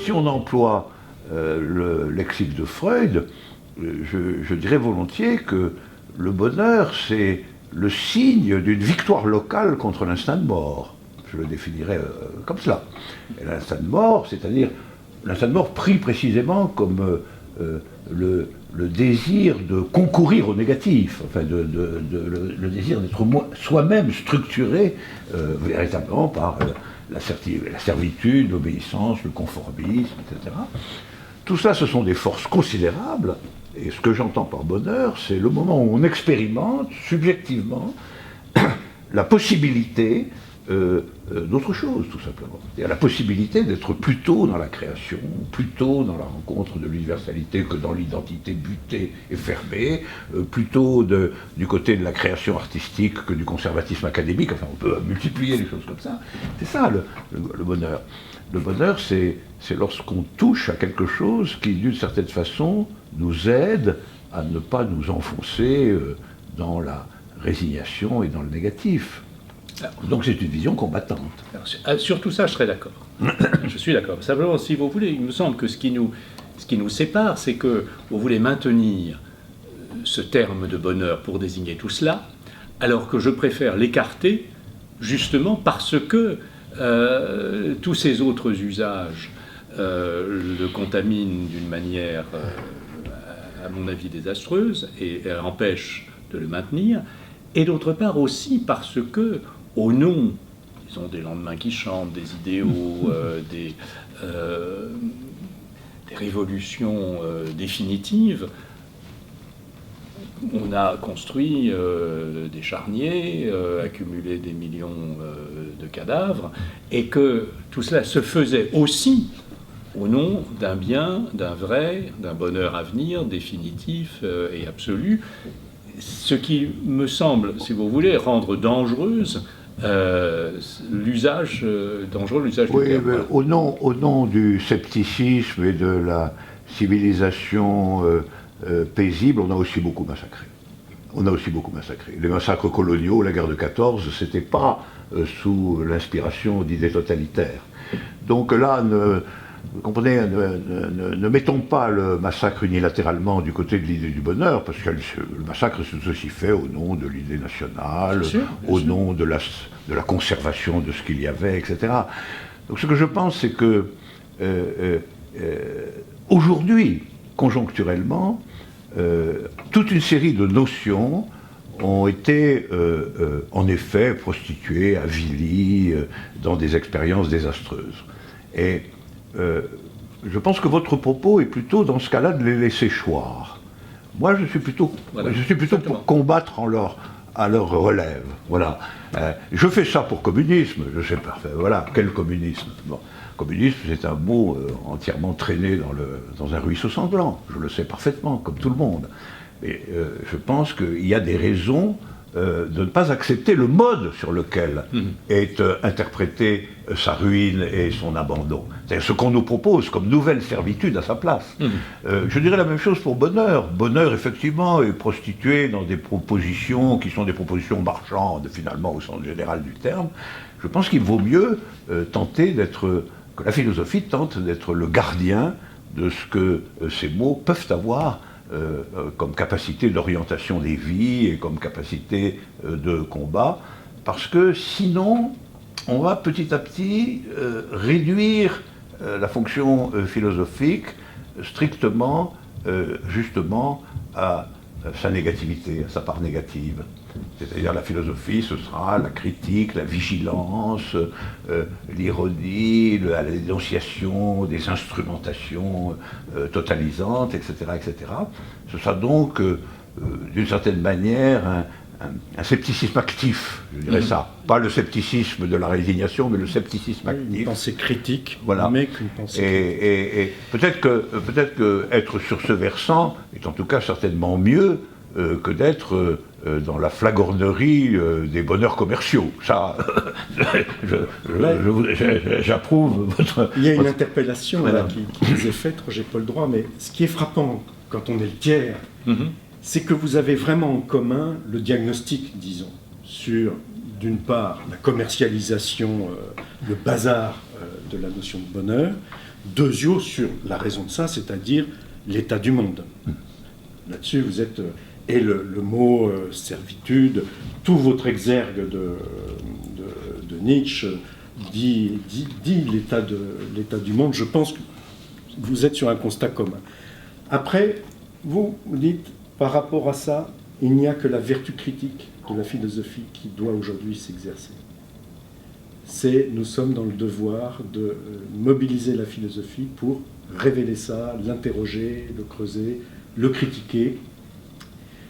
si on emploie le lexique de Freud, je dirais volontiers que le bonheur, c'est le signe d'une victoire locale contre l'instinct de mort. Je le définirais comme cela. Et l'instinct de mort, c'est-à-dire l'instinct de mort pris précisément comme le désir de concourir au négatif, enfin le désir d'être soi-même structuré véritablement par la servitude, l'obéissance, le conformisme, etc. Tout ça, ce sont des forces considérables, et ce que j'entends par bonheur, c'est le moment où on expérimente subjectivement la possibilité d'autre chose, tout simplement. C'est-à-dire la possibilité d'être plutôt dans la création, plutôt dans la rencontre de l'universalité que dans l'identité butée et fermée, plutôt du côté de la création artistique que du conservatisme académique. Enfin, on peut multiplier les choses comme ça. C'est ça le bonheur. Le bonheur, c'est lorsqu'on touche à quelque chose qui, d'une certaine façon, nous aide à ne pas nous enfoncer dans la résignation et dans le négatif. Donc c'est une vision combattante. Alors, sur tout ça, je serais d'accord. Je suis d'accord. Simplement, si vous voulez, il me semble que ce qui nous sépare, c'est que vous voulez maintenir ce terme de bonheur pour désigner tout cela, alors que je préfère l'écarter justement parce que tous ces autres usages le contaminent d'une manière, à mon avis, désastreuse et empêchent de le maintenir, et d'autre part aussi parce que, au nom, disons, des lendemains qui chantent, des idéaux, des révolutions définitives, on a construit des charniers, accumulé des millions de cadavres, et que tout cela se faisait aussi au nom d'un bien, d'un vrai, d'un bonheur à venir, définitif et absolu, ce qui me semble, si vous voulez, rendre dangereuse l'usage oui, du terme. Au nom du scepticisme et de la civilisation paisible, on a aussi beaucoup massacré. Les massacres coloniaux, la guerre de 14, c'était pas sous l'inspiration d'idées totalitaires. Donc là, vous comprenez, ne mettons pas le massacre unilatéralement du côté de l'idée du bonheur, parce que le massacre c'est aussi fait au nom de l'idée nationale, au nom de la conservation de ce qu'il y avait, etc. Donc ce que je pense, c'est que aujourd'hui, conjoncturellement, toute une série de notions ont été en effet prostituées, avilies dans des expériences désastreuses. Et je pense que votre propos est plutôt dans ce cas-là de les laisser choir. Moi, je suis plutôt pour combattre à leur relève. Voilà. Je fais ça pour communisme, je sais pas. Voilà, quel communisme? Bon. Communisme, c'est un mot entièrement traîné dans un ruisseau sanglant. Je le sais parfaitement, comme tout le monde. Et je pense qu'il y a des raisons de ne pas accepter le mode sur lequel est interprétée sa ruine et son abandon. C'est ce qu'on nous propose comme nouvelle servitude à sa place. Je dirais la même chose pour bonheur. Bonheur, effectivement, est prostitué dans des propositions qui sont des propositions marchandes, finalement, au sens général du terme. Je pense qu'il vaut mieux que la philosophie tente d'être le gardien de ce que ces mots peuvent avoir comme capacité d'orientation des vies et comme capacité de combat, parce que sinon, on va petit à petit réduire la fonction philosophique strictement, justement, à sa négativité, à sa part négative. C'est-à-dire la philosophie, ce sera la critique, la vigilance, l'ironie, la dénonciation des instrumentations totalisantes, etc., etc. Ce sera donc, d'une certaine manière, un scepticisme actif, je dirais ça. Pas le scepticisme de la résignation, mais le scepticisme actif. Une pensée critique, voilà. Mais qu'une pensée et peut-être que être sur ce versant est en tout cas certainement mieux que d'être dans la flagornerie des bonheurs commerciaux. Ça, j'approuve votre... Il y a une interpellation là, qui vous est faite, Roger Paul Droit, mais ce qui est frappant quand on est le tiers, c'est que vous avez vraiment en commun le diagnostic, disons, sur, d'une part, la commercialisation, le bazar de la notion de bonheur, Deuxiaux sur la raison de ça, c'est-à-dire l'état du monde. Là-dessus, vous êtes... Et le mot servitude, tout votre exergue de Nietzsche dit l'état du monde. Je pense que vous êtes sur un constat commun. Après, vous dites, par rapport à ça, il n'y a que la vertu critique de la philosophie qui doit aujourd'hui s'exercer. Nous sommes dans le devoir de mobiliser la philosophie pour révéler ça, l'interroger, le creuser, le critiquer.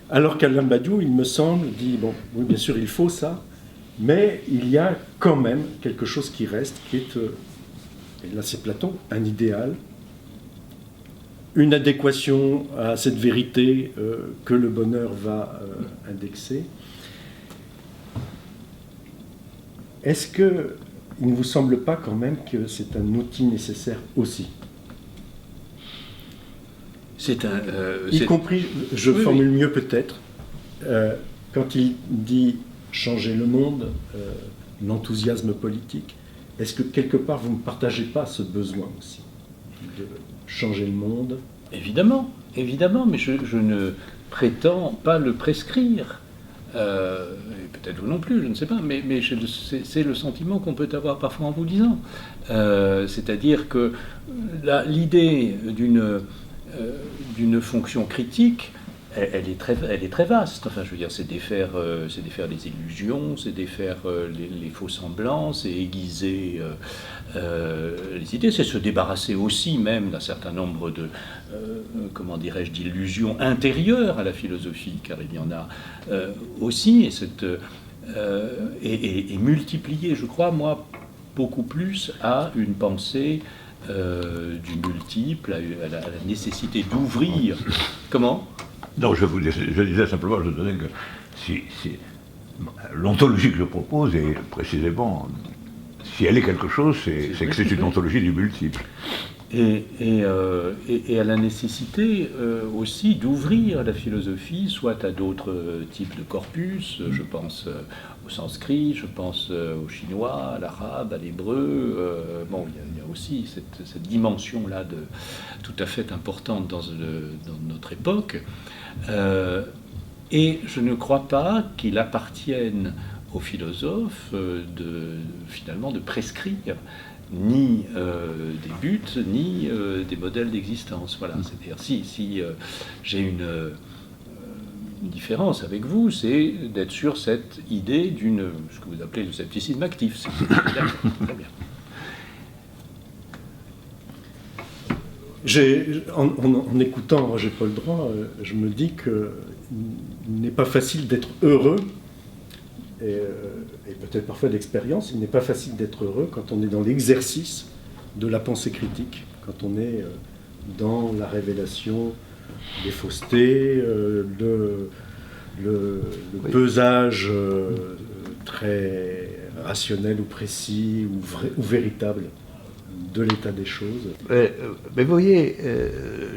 Alors qu'Alain Badiou, il me semble, dit, bon, oui, bien sûr, il faut ça, mais il y a quand même quelque chose qui reste, qui est, et là c'est Platon, un idéal, une adéquation à cette vérité que le bonheur va indexer. Est-ce qu'il ne vous semble pas quand même que c'est un outil nécessaire aussi ? Y compris, je formule mieux peut-être, quand il dit changer le monde, l'enthousiasme politique, est-ce que quelque part vous ne partagez pas ce besoin aussi de changer le monde ? Évidemment, mais je ne prétends pas le prescrire. Peut-être vous non plus, je ne sais pas, mais c'est le sentiment qu'on peut avoir parfois en vous lisant. C'est-à-dire que l'idée d'une fonction critique, elle est très vaste. Enfin, je veux dire, c'est défaire les illusions, c'est défaire les faux semblants, c'est aiguiser les idées, c'est se débarrasser aussi même d'un certain nombre de, d'illusions intérieures à la philosophie, car il y en a aussi, et multiplier, je crois, moi, beaucoup plus à une pensée du multiple, à la nécessité d'ouvrir. Comment ? Non, je disais simplement, je donnais que si l'ontologie que je propose est précisément, si elle est quelque chose, c'est que c'est une ontologie du multiple. Et à la nécessité aussi d'ouvrir la philosophie, soit à d'autres types de corpus, je pense au sanskrit, je pense au chinois, à l'arabe, à l'hébreu. Il y a aussi cette dimension-là tout à fait importante dans notre époque. Et je ne crois pas qu'il appartienne aux philosophes finalement de prescrire ni des buts, ni des modèles d'existence. Voilà. C'est-à-dire, si j'ai une différence avec vous, c'est d'être sur cette idée ce que vous appelez le scepticisme actif. C'est très bien. En écoutant Roger Paul Droit, je me dis qu'il n'est pas facile d'être heureux, et peut-être parfois d'expérience, il n'est pas facile d'être heureux quand on est dans l'exercice de la pensée critique, quand on est dans la révélation des faussetés, le pesage très rationnel ou précis ou véritable de l'état des choses. Mais vous voyez,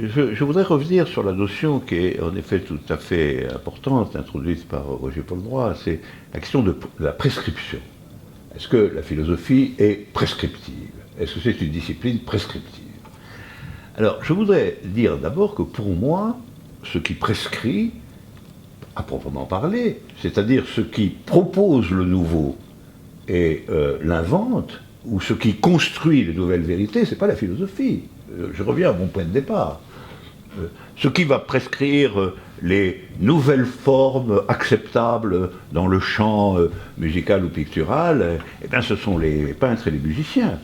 je voudrais revenir sur la notion qui est en effet tout à fait importante, introduite par Roger Paul Droit, c'est la question de la prescription. Est-ce que la philosophie est prescriptive ? Est-ce que c'est une discipline prescriptive ? Alors, je voudrais dire d'abord que pour moi, ce qui prescrit, à proprement parler, c'est-à-dire ce qui propose le nouveau et l'invente, ou ce qui construit les nouvelles vérités, c'est pas la philosophie. Je reviens à mon point de départ. Ce qui va prescrire les nouvelles formes acceptables dans le champ musical ou pictural, ce sont les peintres et les musiciens.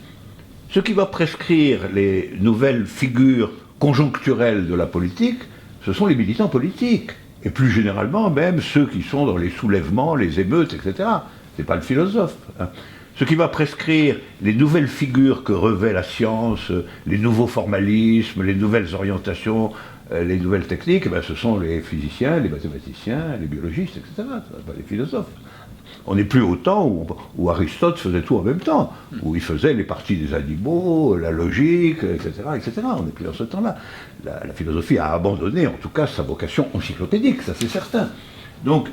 Ce qui va prescrire les nouvelles figures conjoncturelles de la politique, ce sont les militants politiques. Et plus généralement, même ceux qui sont dans les soulèvements, les émeutes, etc. C'est pas le philosophe. Ce qui va prescrire les nouvelles figures que revêt la science, les nouveaux formalismes, les nouvelles orientations, les nouvelles techniques, ce sont les physiciens, les mathématiciens, les biologistes, etc., pas les philosophes. On n'est plus au temps où Aristote faisait tout en même temps, où il faisait les parties des animaux, la logique, etc., etc. On n'est plus dans ce temps-là. La philosophie a abandonné, en tout cas, sa vocation encyclopédique, ça c'est certain. Donc,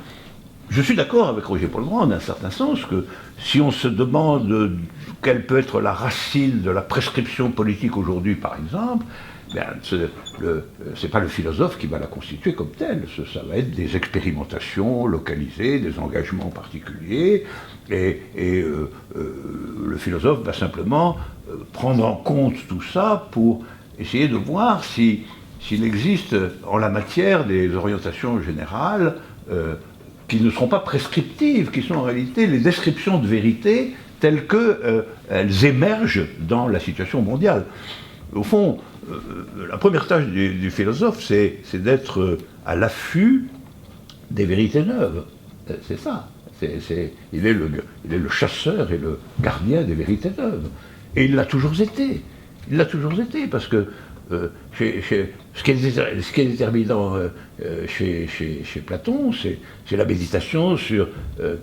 Je suis d'accord avec Roger Polgran, d'un certain sens, que si on se demande quelle peut être la racine de la prescription politique aujourd'hui, par exemple, ben, c'est pas le philosophe qui va la constituer comme telle. Ça va être des expérimentations localisées, des engagements particuliers, et le philosophe va simplement prendre en compte tout ça pour essayer de voir s'il existe en la matière des orientations générales qui ne sont pas prescriptives, qui sont en réalité les descriptions de vérité telles qu'elles émergent dans la situation mondiale. Au fond, la première tâche du philosophe, c'est d'être à l'affût des vérités neuves. C'est ça. Il est le chasseur et le gardien des vérités neuves. Et il l'a toujours été. Il l'a toujours été, parce que ce qui est déterminant chez Platon, c'est la méditation sur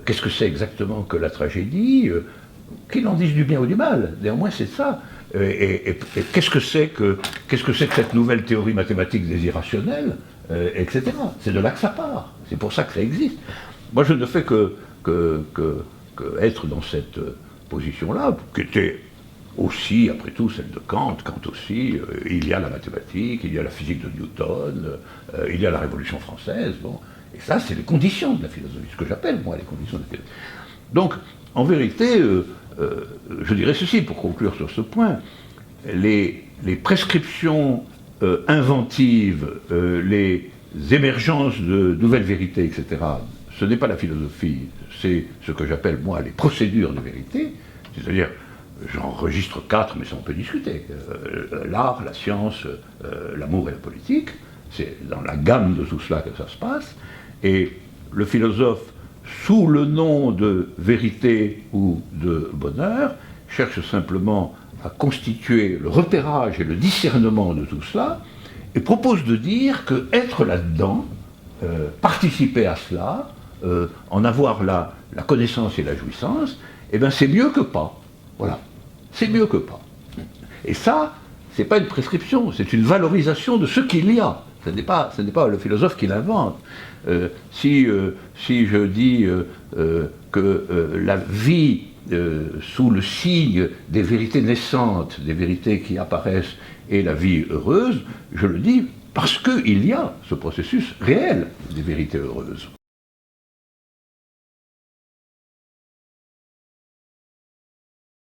qu'est-ce que c'est exactement que la tragédie, qu'il en dise du bien ou du mal. Néanmoins, c'est ça. Et qu'est-ce que c'est que cette nouvelle théorie mathématique des irrationnels, etc. C'est de là que ça part. C'est pour ça que ça existe. Moi, je ne fais que être dans cette position-là, qui était aussi, après tout, celle de Kant. Kant aussi, il y a la mathématique, il y a la physique de Newton, il y a la Révolution française. Bon. Et ça, c'est les conditions de la philosophie, ce que j'appelle, moi, les conditions de la philosophie. Donc, en vérité, je dirais ceci, pour conclure sur ce point, les prescriptions inventives, les émergences de nouvelles vérités, etc., ce n'est pas la philosophie, c'est ce que j'appelle, moi, les procédures de vérité, c'est-à-dire, j'enregistre 4, mais ça on peut discuter, l'art, la science, l'amour et la politique, c'est dans la gamme de tout cela que ça se passe, et le philosophe, sous le nom de vérité ou de bonheur, cherche simplement à constituer le repérage et le discernement de tout cela, et propose de dire que être là-dedans, participer à cela, en avoir la connaissance et la jouissance, eh bien c'est mieux que pas. Voilà, c'est mieux que pas. Et ça, c'est pas une prescription, c'est une valorisation de ce qu'il y a. Ce n'est pas le philosophe qui l'invente. Si je dis que la vie, sous le signe des vérités naissantes, des vérités qui apparaissent, est la vie heureuse, je le dis parce qu'il y a ce processus réel des vérités heureuses.